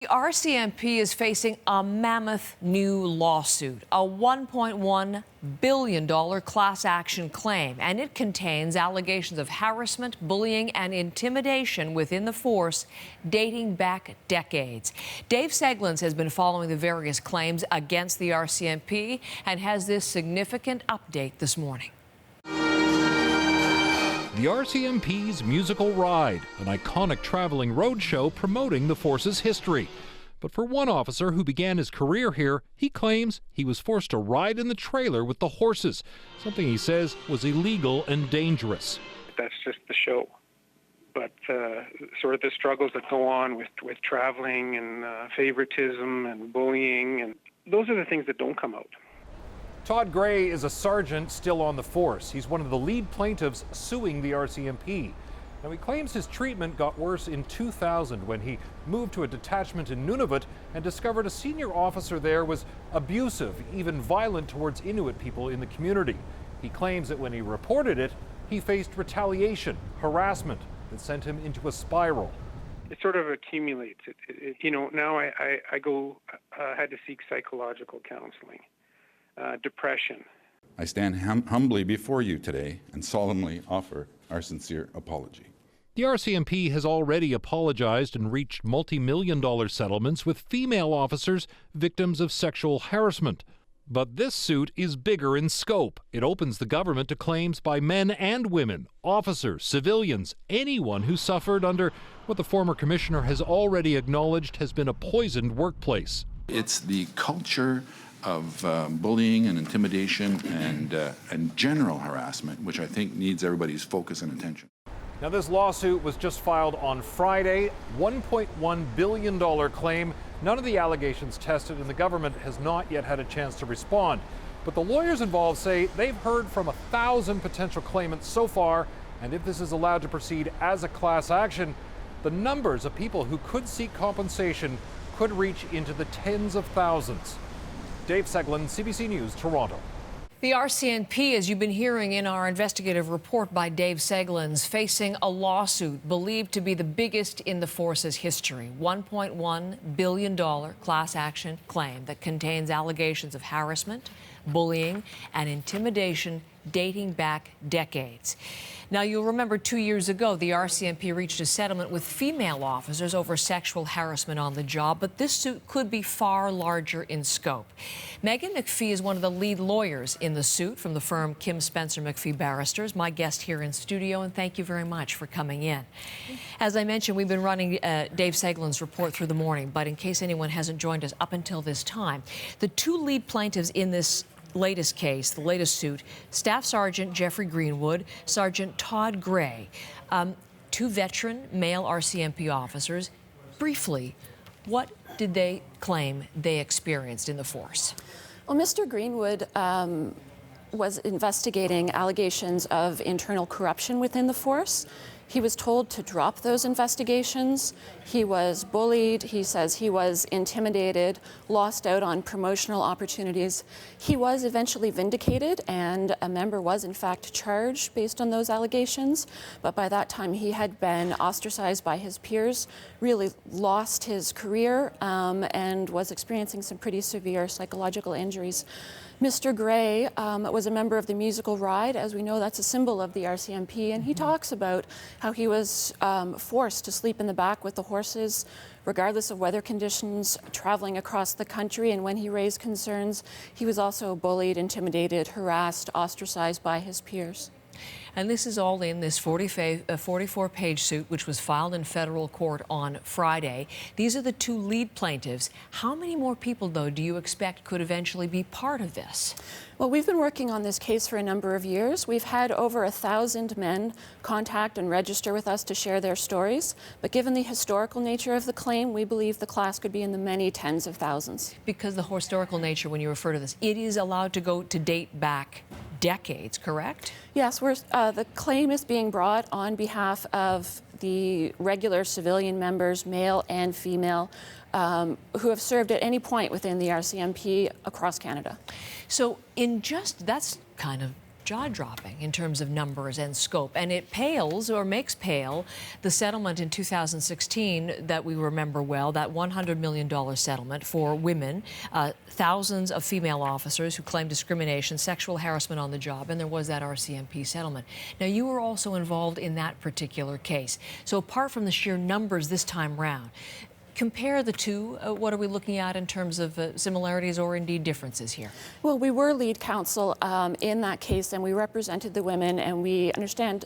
The RCMP is facing a mammoth new lawsuit, a $1.1 billion class action claim, and it contains allegations of harassment, bullying, and intimidation within the force dating back decades. Dave Seglins has been following the various claims against the RCMP and has this significant update this morning. The RCMP's Musical Ride, an iconic traveling roadshow promoting the force's history. But for one officer who began his career here, he claims he was forced to ride in the trailer with the horses, something he says was illegal and dangerous. That's just the show. But sort of the struggles that go on with traveling and favoritism and bullying, and those are the things that don't come out. Todd Gray is a sergeant still on the force. He's one of the lead plaintiffs suing the RCMP. Now, he claims his treatment got worse in 2000 when he moved to a detachment in Nunavut and discovered a senior officer there was abusive, even violent towards Inuit people in the community. He claims that when he reported it, he faced retaliation, harassment that sent him into a spiral. It sort of accumulates. Now I had to seek psychological counseling. Depression. I stand humbly before you today and solemnly offer our sincere apology. The RCMP has already apologized and reached multi-million-dollar settlements with female officers victims of sexual harassment. But this suit is bigger in scope. It opens the government to claims by men and women, officers, civilians, anyone who suffered under what the former commissioner has already acknowledged has been a poisoned workplace. It's the culture of bullying and intimidation and general harassment, which I think needs everybody's focus and attention. Now, this lawsuit was just filed on Friday, $1.1 billion claim. None of the allegations tested, and the government has not yet had a chance to respond. But the lawyers involved say they've heard from 1,000 potential claimants so far, and if this is allowed to proceed as a class action, the numbers of people who could seek compensation could reach into the tens of thousands. Dave Seglin, CBC News, Toronto. The RCMP, as you've been hearing in our investigative report by Dave Seglins, facing a lawsuit believed to be the biggest in the force's history. $1.1 billion class action claim that contains allegations of harassment, bullying, and intimidation dating back decades. Now, you'll remember 2 years ago, the RCMP reached a settlement with female officers over sexual harassment on the job, but this suit could be far larger in scope. Megan McPhee is one of the lead lawyers in the suit from the firm Kim Spencer McPhee Barristers, my guest here in studio, and thank you very much for coming in. As I mentioned, we've been running Dave Seglin's report through the morning, but in case anyone hasn't joined us up until this time, the two lead plaintiffs in this latest case, the latest suit, Staff Sergeant Jeffrey Greenwood, Sergeant Todd Gray, two veteran male RCMP officers. Briefly, what did they claim they experienced in the force? Well, Mr. Greenwood was investigating allegations of internal corruption within the force. He was told to drop those investigations. He was bullied. He says he was intimidated, lost out on promotional opportunities. He was eventually vindicated, and a member was in fact charged based on those allegations. But by that time, he had been ostracized by his peers, really lost his career, and was experiencing some pretty severe psychological injuries. Mr. Gray was a member of the Musical Ride. As we know, that's a symbol of the RCMP, and he talks about how he was forced to sleep in the back with the horses, regardless of weather conditions, traveling across the country. And when he raised concerns, he was also bullied, intimidated, harassed, ostracized by his peers. And this is all in this 44-page suit, which was filed in federal court on Friday. These are the two lead plaintiffs. How many more people, though, do you expect could eventually be part of this? Well, we've been working on this case for a number of years. We've had over 1,000 men contact and register with us to share their stories. But given the historical nature of the claim, we believe the class could be in the many tens of thousands. Because the historical nature, when you refer to this, it is allowed to go to date back decades, correct? Yes, the claim is being brought on behalf of the regular civilian members, male and female, who have served at any point within the RCMP across Canada. So that's kind of jaw-dropping in terms of numbers and scope, and it pales or makes pale the settlement in 2016 that we remember well, that $100 million settlement for women, thousands of female officers who claimed discrimination, sexual harassment on the job, and there was that RCMP settlement. Now, you were also involved in that particular case. So apart from the sheer numbers this time round, compare the two. What are we looking at in terms of similarities or indeed differences here? Well, we were lead counsel in that case, and we represented the women, and we understand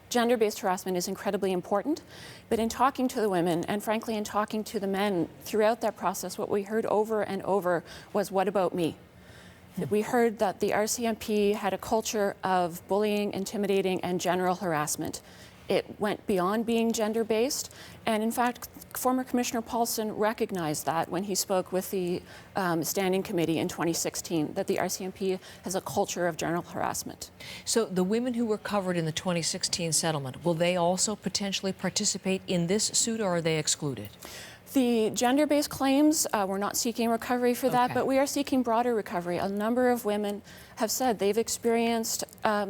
gender-based harassment is incredibly important. But in talking to the women, and frankly in talking to the men throughout that process, what we heard over and over was, what about me? We heard that the RCMP had a culture of bullying, intimidating, and general harassment. It went beyond being gender-based, and in fact, former Commissioner Paulson recognized that when he spoke with the Standing Committee in 2016, that the RCMP has a culture of general harassment. So the women who were covered in the 2016 settlement, will they also potentially participate in this suit, or are they excluded? The gender-based claims, we're not seeking recovery for that, Okay. but we are seeking broader recovery. A number of women have said they've experienced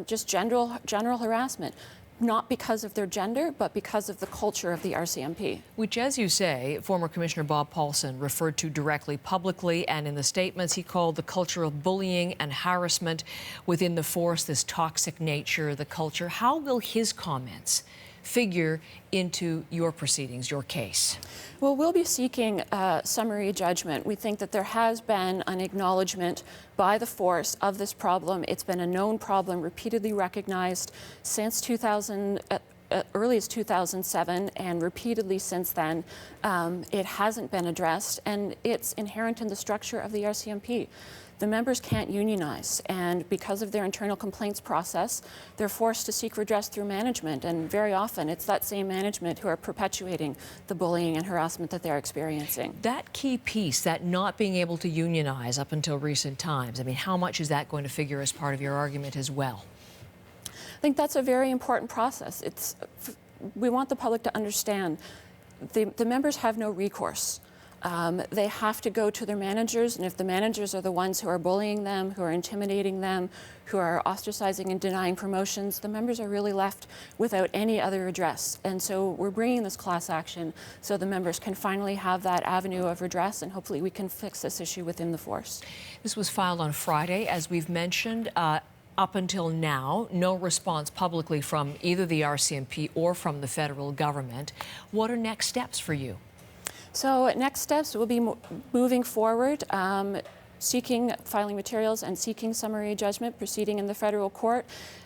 just general harassment, not because of their gender, but because of the culture of the RCMP. Which, as you say, former Commissioner Bob Paulson referred to directly publicly, and in the statements he called the culture of bullying and harassment within the force, this toxic nature of the culture. How will his comments figure into your proceedings, your case? Well, we'll be seeking summary judgment. We think that there has been an acknowledgement by the force of this problem. It's been a known problem, repeatedly recognized since early as 2007, and repeatedly since then. It hasn't been addressed, and it's inherent in the structure of the RCMP. The members can't unionize, and because of their internal complaints process, they're forced to seek redress through management, and very often it's that same management who are perpetuating the bullying and harassment that they're experiencing. That key piece, that not being able to unionize up until recent times, I mean, how much is that going to figure as part of your argument as well? I think that's a very important process. We want the public to understand the members have no recourse. They have to go to their managers, and if the managers are the ones who are bullying them, who are intimidating them, who are ostracizing and denying promotions, the members are really left without any other redress. And so we're bringing this class action so the members can finally have that avenue of redress, and hopefully we can fix this issue within the force. This was filed on Friday, as we've mentioned. Up until now, no response publicly from either the RCMP or from the federal government. What are next steps for you? So next steps will be moving forward, seeking filing materials and seeking summary judgment, proceeding in the federal court,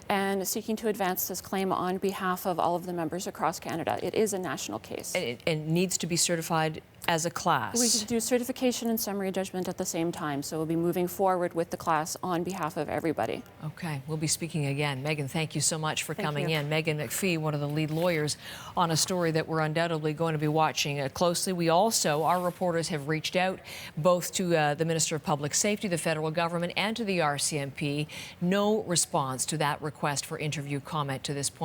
and seeking to advance this claim on behalf of all of the members across Canada. It is a national case. And it needs to be certified as a class. We can do certification and summary judgment at the same time, so we'll be moving forward with the class on behalf of everybody. Okay, we'll be speaking again. Megan, thank you so much for coming in. Megan McPhee, one of the lead lawyers on a story that we're undoubtedly going to be watching closely. We also, our reporters have reached out both to the Minister of Public Safety, the federal government, and to the RCMP. No response to that request for interview comment to this point.